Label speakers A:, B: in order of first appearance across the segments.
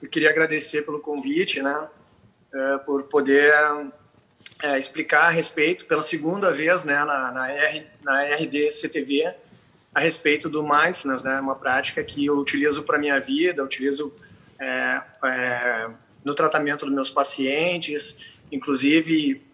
A: Eu queria agradecer pelo convite, né? Por poder explicar a respeito, pela segunda vez, né, na RDCTV, a respeito do Mindfulness, né? Uma prática que eu utilizo para a minha vida, utilizo no tratamento dos meus pacientes, inclusive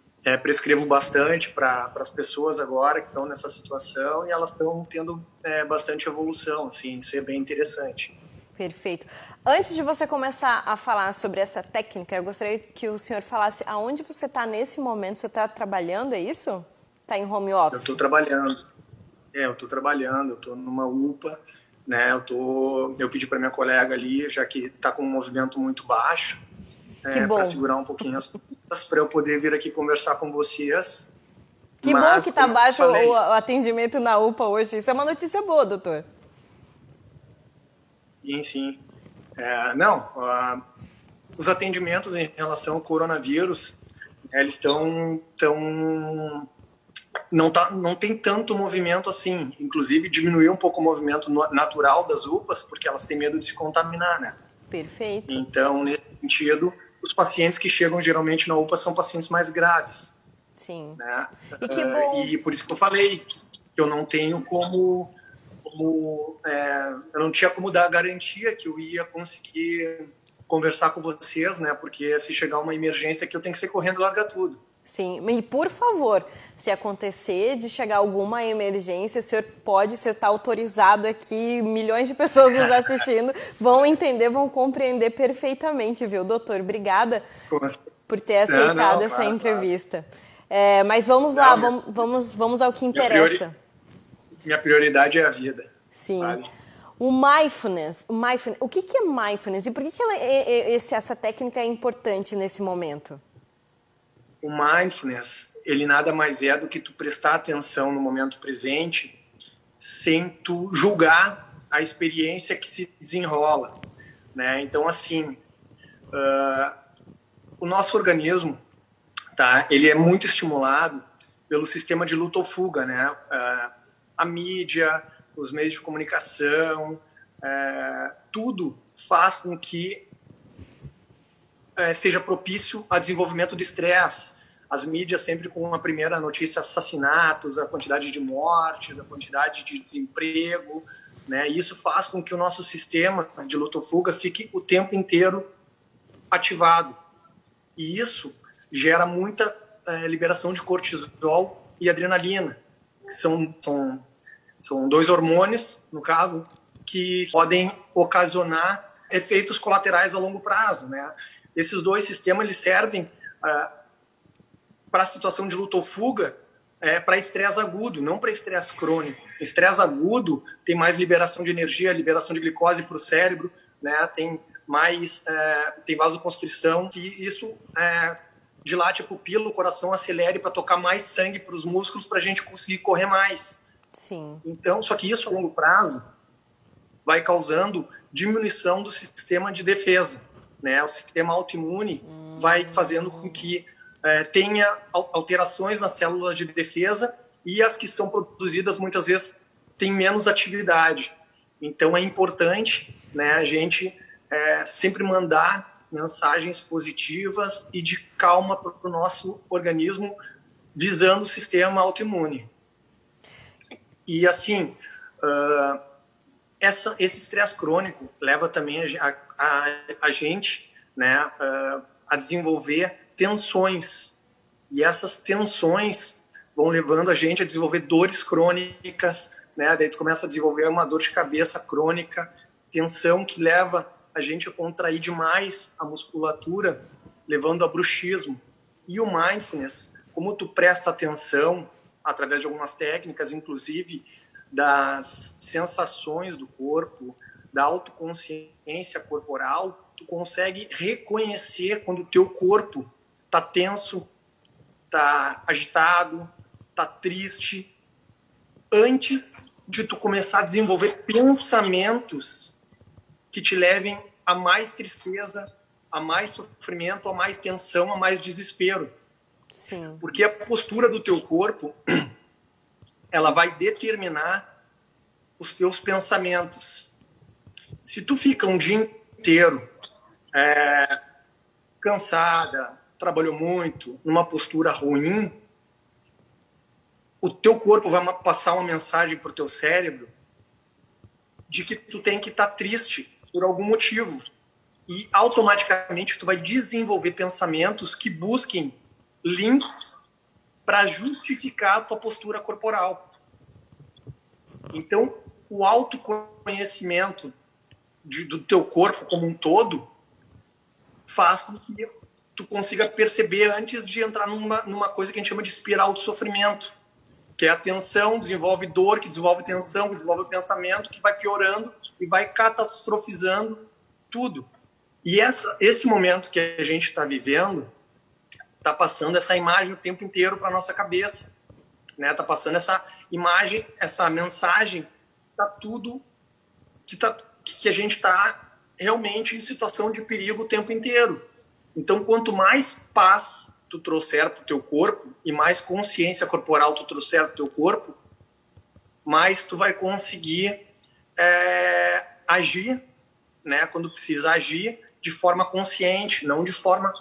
A: prescrevo bastante para as pessoas agora que estão nessa situação, e elas estão tendo bastante evolução, assim, isso é bem interessante.
B: Perfeito. Antes de você começar a falar sobre essa técnica, eu gostaria que o senhor falasse aonde você está nesse momento. Você está trabalhando, é isso? Está em home office?
A: Eu estou trabalhando. Eu estou numa UPA, né? Eu pedi para minha colega ali, já que está com um movimento muito baixo, para segurar um pouquinho as pontas, para eu poder vir aqui conversar com vocês.
B: Que bom que está baixo o atendimento na UPA hoje. Isso é uma notícia boa, doutor.
A: Sim. Os atendimentos em relação ao coronavírus, eles não tem tanto movimento assim. Inclusive, diminuiu um pouco o movimento natural das UPAs, porque elas têm medo de se contaminar, né?
B: Perfeito.
A: Então, nesse sentido, os pacientes que chegam geralmente na UPA são pacientes mais graves.
B: Sim.
A: Né?
B: E que bom.
A: E por isso que eu falei que eu não tenho eu não tinha como dar a garantia que eu ia conseguir conversar com vocês, né? Porque se chegar uma emergência aqui, eu tenho que ser correndo e largar tudo.
B: Sim, e por favor, se acontecer de chegar alguma emergência, o senhor está autorizado aqui, milhões de pessoas nos assistindo vão entender, vão compreender perfeitamente, viu, doutor? Obrigada por ter aceitado essa entrevista. Claro. Mas vamos lá, vamos ao que interessa.
A: Minha prioridade é a vida.
B: Sim.
A: Vale?
B: O mindfulness, o que é mindfulness e por que essa técnica é importante nesse momento?
A: O mindfulness, ele nada mais é do que tu prestar atenção no momento presente sem tu julgar a experiência que se desenrola, né? Então, assim, o nosso organismo, tá? Ele é muito estimulado pelo sistema de luta ou fuga, né? A mídia, os meios de comunicação, tudo faz com que seja propício a desenvolvimento de estresse. As mídias sempre com a primeira notícia, assassinatos, a quantidade de mortes, a quantidade de desemprego, né? E isso faz com que o nosso sistema de luta ou fuga fique o tempo inteiro ativado. E isso gera muita liberação de cortisol e adrenalina, que são dois hormônios, no caso, que podem ocasionar efeitos colaterais a longo prazo, né? Esses dois sistemas eles servem para a situação de luta ou fuga, para estresse agudo, não para estresse crônico. Estresse agudo tem mais liberação de energia, liberação de glicose para o cérebro, né? Tem vasoconstrição, que isso dilate a pupila, o coração acelere para tocar mais sangue para os músculos para a gente conseguir correr mais.
B: Sim.
A: Então, só que isso a longo prazo vai causando diminuição do sistema de defesa, né? O sistema autoimune vai fazendo com que tenha alterações nas células de defesa e as que são produzidas muitas vezes têm menos atividade. Então é importante, né, a gente sempre mandar mensagens positivas e de calma para o nosso organismo visando o sistema autoimune. E assim, esse estresse crônico leva também a gente, né, a desenvolver tensões. E essas tensões vão levando a gente a desenvolver dores crônicas, né? Daí tu começa a desenvolver uma dor de cabeça crônica, tensão que leva a gente a contrair demais a musculatura, levando a bruxismo. E o mindfulness, como tu presta atenção através de algumas técnicas, inclusive das sensações do corpo, da autoconsciência corporal, tu consegue reconhecer quando o teu corpo está tenso, está agitado, está triste, antes de tu começar a desenvolver pensamentos que te levem a mais tristeza, a mais sofrimento, a mais tensão, a mais desespero.
B: Sim.
A: Porque a postura do teu corpo, ela vai determinar os teus pensamentos. Se tu fica um dia inteiro cansada, trabalhou muito, numa postura ruim, o teu corpo vai passar uma mensagem para o teu cérebro de que tu tem que estar triste por algum motivo. E automaticamente tu vai desenvolver pensamentos que busquem links para justificar a tua postura corporal. Então, o autoconhecimento do teu corpo como um todo faz com que tu consiga perceber antes de entrar numa coisa que a gente chama de espiral de sofrimento, que é a tensão, desenvolve dor, que desenvolve tensão, que desenvolve pensamento, que vai piorando e vai catastrofizando tudo. E esse momento que a gente está vivendo está passando essa imagem o tempo inteiro para nossa cabeça, né? Está passando essa imagem, essa mensagem, tá tudo que a gente está realmente em situação de perigo o tempo inteiro. Então, quanto mais paz tu trouxer para o teu corpo e mais consciência corporal tu trouxer para o teu corpo, mais tu vai conseguir agir, né? Quando precisa agir de forma consciente, não de forma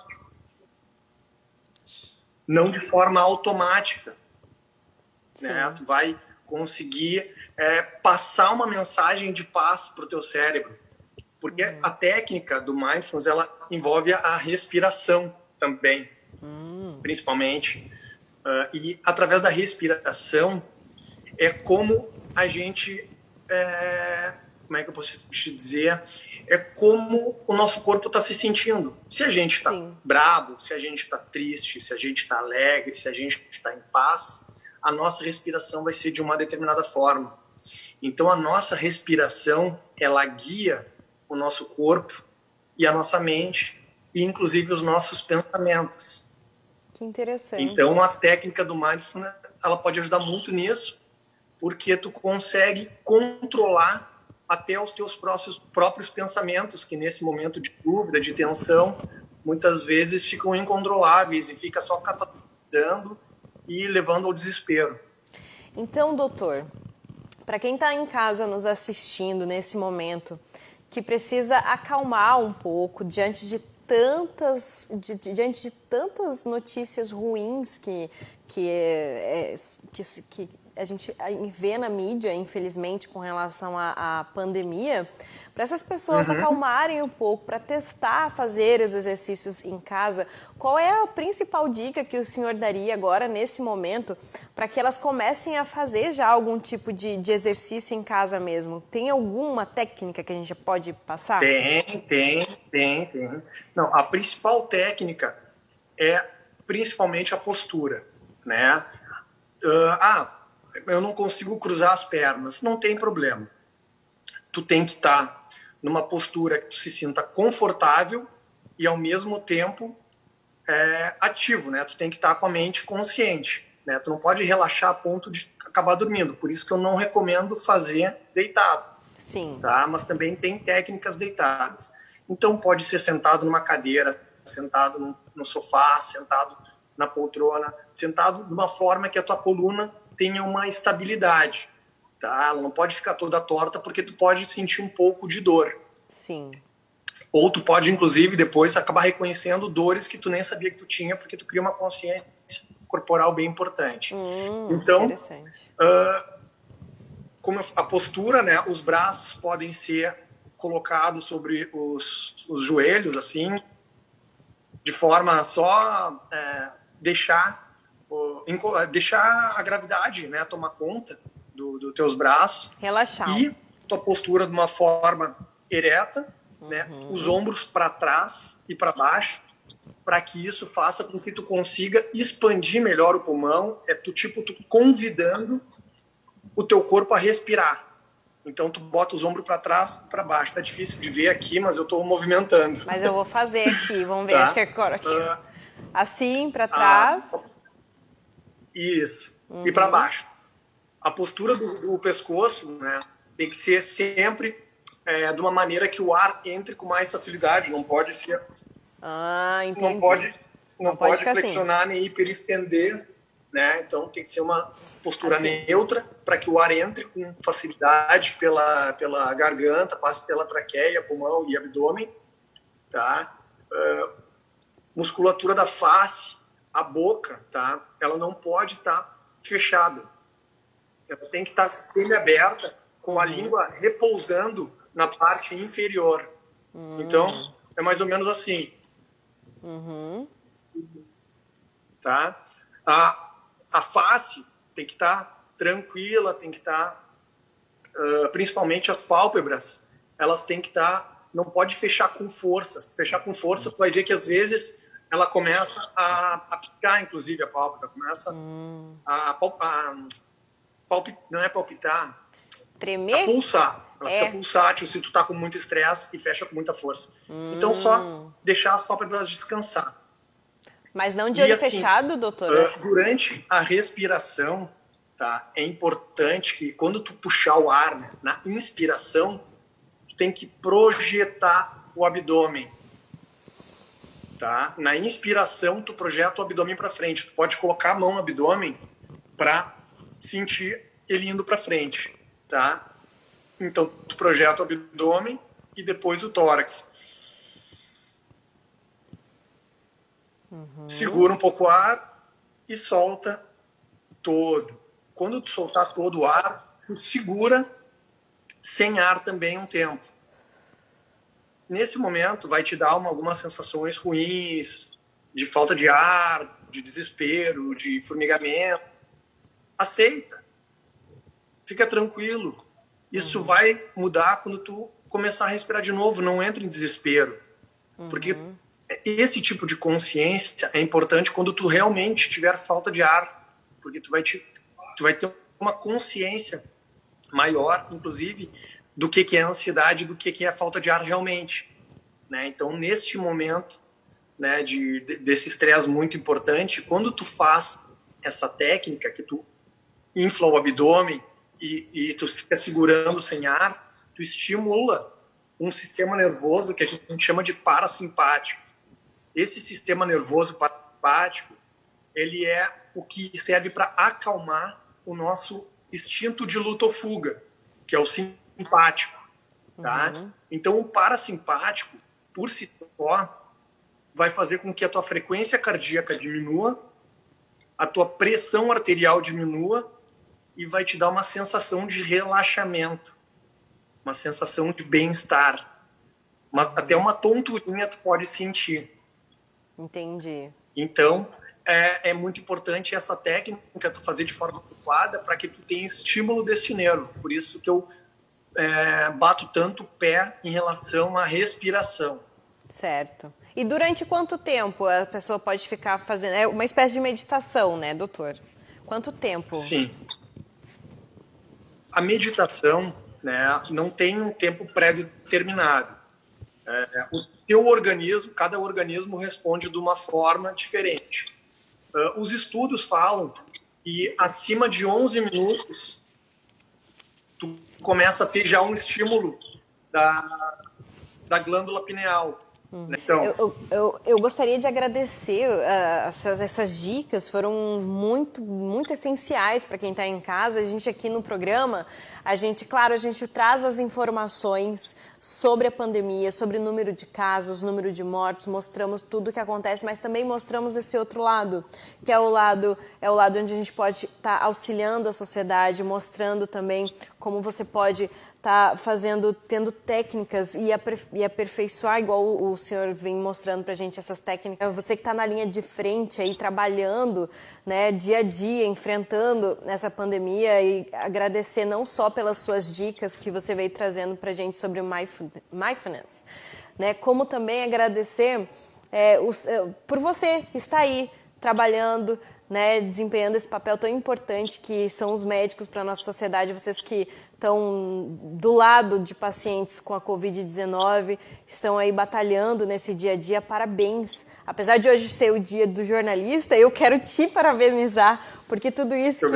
A: automática, né? Tu vai conseguir passar uma mensagem de paz para o teu cérebro, porque a técnica do mindfulness ela envolve a respiração também, principalmente, e através da respiração é como a gente como é que eu posso te dizer? É como o nosso corpo está se sentindo. Se a gente está bravo, se a gente está triste, se a gente está alegre, se a gente está em paz, a nossa respiração vai ser de uma determinada forma. Então, a nossa respiração, ela guia o nosso corpo e a nossa mente, e inclusive os nossos pensamentos.
B: Que interessante.
A: Então, a técnica do mindfulness, ela pode ajudar muito nisso, porque tu consegue controlar até os teus próprios pensamentos, que nesse momento de dúvida, de tensão, muitas vezes ficam incontroláveis e fica só catalisando e levando ao desespero.
B: Então, doutor, para quem está em casa nos assistindo nesse momento, que precisa acalmar um pouco diante de tantas notícias ruins que a gente vê na mídia, infelizmente, com relação à pandemia, para essas pessoas acalmarem um pouco, para testar fazer os exercícios em casa, qual é a principal dica que o senhor daria agora, nesse momento, para que elas comecem a fazer já algum tipo de exercício em casa mesmo? Tem alguma técnica que a gente pode passar?
A: Tem. Não, a principal técnica é principalmente a postura, né? Eu não consigo cruzar as pernas, não tem problema. Tu tem que estar numa postura que tu se sinta confortável e ao mesmo tempo ativo, né? Tu tem que estar com a mente consciente, né? Tu não pode relaxar a ponto de acabar dormindo. Por isso que eu não recomendo fazer deitado.
B: Sim.
A: Tá? Mas também tem técnicas deitadas. Então pode ser sentado numa cadeira, sentado no sofá, sentado na poltrona, sentado de uma forma que a tua coluna tenha uma estabilidade, tá? Ela não pode ficar toda torta porque tu pode sentir um pouco de dor.
B: Sim.
A: Ou tu pode, inclusive, depois acabar reconhecendo dores que tu nem sabia que tu tinha porque tu cria uma consciência corporal bem importante. Então, como a postura, né? Os braços podem ser colocados sobre os joelhos, assim, de forma só deixar a gravidade, né, tomar conta dos teus braços.
B: Relaxar.
A: E tua postura de uma forma ereta, né, os ombros para trás e para baixo, para que isso faça com que tu consiga expandir melhor o pulmão. Tu convidando o teu corpo a respirar. Então tu bota os ombros para trás e para baixo. Tá difícil de ver aqui, mas eu estou movimentando.
B: Mas eu vou fazer aqui, vamos ver.
A: Tá?
B: Acho que agora assim, para trás.
A: Isso. E para baixo. A postura do pescoço, né, tem que ser sempre de uma maneira que o ar entre com mais facilidade. Não pode ser.
B: Entendi.
A: Não pode flexionar assim, nem hiperestender, né? Então tem que ser uma postura assim, neutra, para que o ar entre com facilidade pela garganta, passe pela traqueia, pulmão e abdômen, tá? Musculatura da face, a boca, tá? Ela não pode estar fechada. Ela tem que estar semi-aberta, com a língua repousando na parte inferior. Então, é mais ou menos assim. Tá? A face tem que estar tranquila, tem que estar, principalmente as pálpebras, elas têm que estar, não pode fechar com força. Se fechar com força, tu vai ver que às vezes ela começa a picar, inclusive a pálpebra, começa não é palpitar,
B: tremer?
A: a pulsar. Ela fica pulsátil se tu tá com muito estresse e fecha com muita força. Então, só deixar as pálpebras descansar.
B: Mas não de olho assim, fechado, doutor?
A: Durante a respiração, tá, é importante que quando tu puxar o ar, né, na inspiração, tu tem que projetar o abdômen. Tá? Na inspiração, tu projeta o abdômen para frente. Tu pode colocar a mão no abdômen para sentir ele indo para frente. Tá? Então, tu projeta o abdômen e depois o tórax. Segura um pouco o ar e solta todo. Quando tu soltar todo o ar, tu segura sem ar também um tempo. Nesse momento, vai te dar algumas sensações ruins, de falta de ar, de desespero, de formigamento. Aceita. Fica tranquilo. Isso vai mudar quando tu começar a respirar de novo. Não entra em desespero. Porque esse tipo de consciência é importante quando tu realmente tiver falta de ar. Porque tu vai ter uma consciência maior, inclusive, do que é a ansiedade, do que é a falta de ar realmente. Né? Então, neste momento, né, desse estresse muito importante, quando tu faz essa técnica, que tu infla o abdômen e tu fica segurando sem ar, tu estimula um sistema nervoso que a gente chama de parasimpático. Esse sistema nervoso parasimpático, ele é o que serve para acalmar o nosso instinto de luta ou fuga, que é o simpático. Tá? Então, o parasimpático, por si só, vai fazer com que a tua frequência cardíaca diminua, a tua pressão arterial diminua e vai te dar uma sensação de relaxamento, uma sensação de bem-estar. Até uma tonturinha tu pode sentir.
B: Entendi.
A: Então, é muito importante essa técnica tu fazer de forma adequada para que tu tenha estímulo desse nervo. Por isso que eu bato tanto o pé em relação à respiração.
B: Certo. E durante quanto tempo a pessoa pode ficar fazendo? É uma espécie de meditação, né, doutor? Quanto tempo?
A: Sim. A meditação, né, não tem um tempo pré-determinado. O teu organismo, cada organismo responde de uma forma diferente. Os estudos falam que acima de 11 minutos tu começa a ter já um estímulo da glândula pineal. Então,
B: eu gostaria de agradecer, essas dicas foram muito essenciais para quem está em casa. A gente aqui no programa, a gente traz as informações sobre a pandemia, sobre o número de casos, número de mortes, mostramos tudo o que acontece, mas também mostramos esse outro lado, que é o lado onde a gente pode estar auxiliando a sociedade, mostrando também como você pode tá tendo técnicas e aperfeiçoar, igual o senhor vem mostrando pra gente essas técnicas. Você que está na linha de frente aí, trabalhando, né, dia a dia, enfrentando essa pandemia, e agradecer não só pelas suas dicas que você veio trazendo pra gente sobre o mindfulness, né, como também agradecer por você estar aí trabalhando, né, desempenhando esse papel tão importante que são os médicos para a nossa sociedade, vocês que estão do lado de pacientes com a Covid-19, estão aí batalhando nesse dia a dia, parabéns. Apesar de hoje ser o dia do jornalista, eu quero te parabenizar, porque tudo isso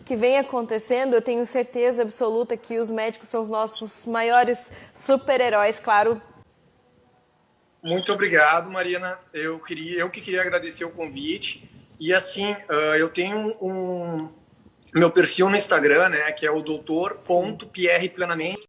B: que vem acontecendo, eu tenho certeza absoluta que os médicos são os nossos maiores super-heróis, claro.
A: Muito obrigado, Marina. Eu que queria agradecer o convite. E assim, eu tenho meu perfil no Instagram, né, que é o doutor.pierreplenamente.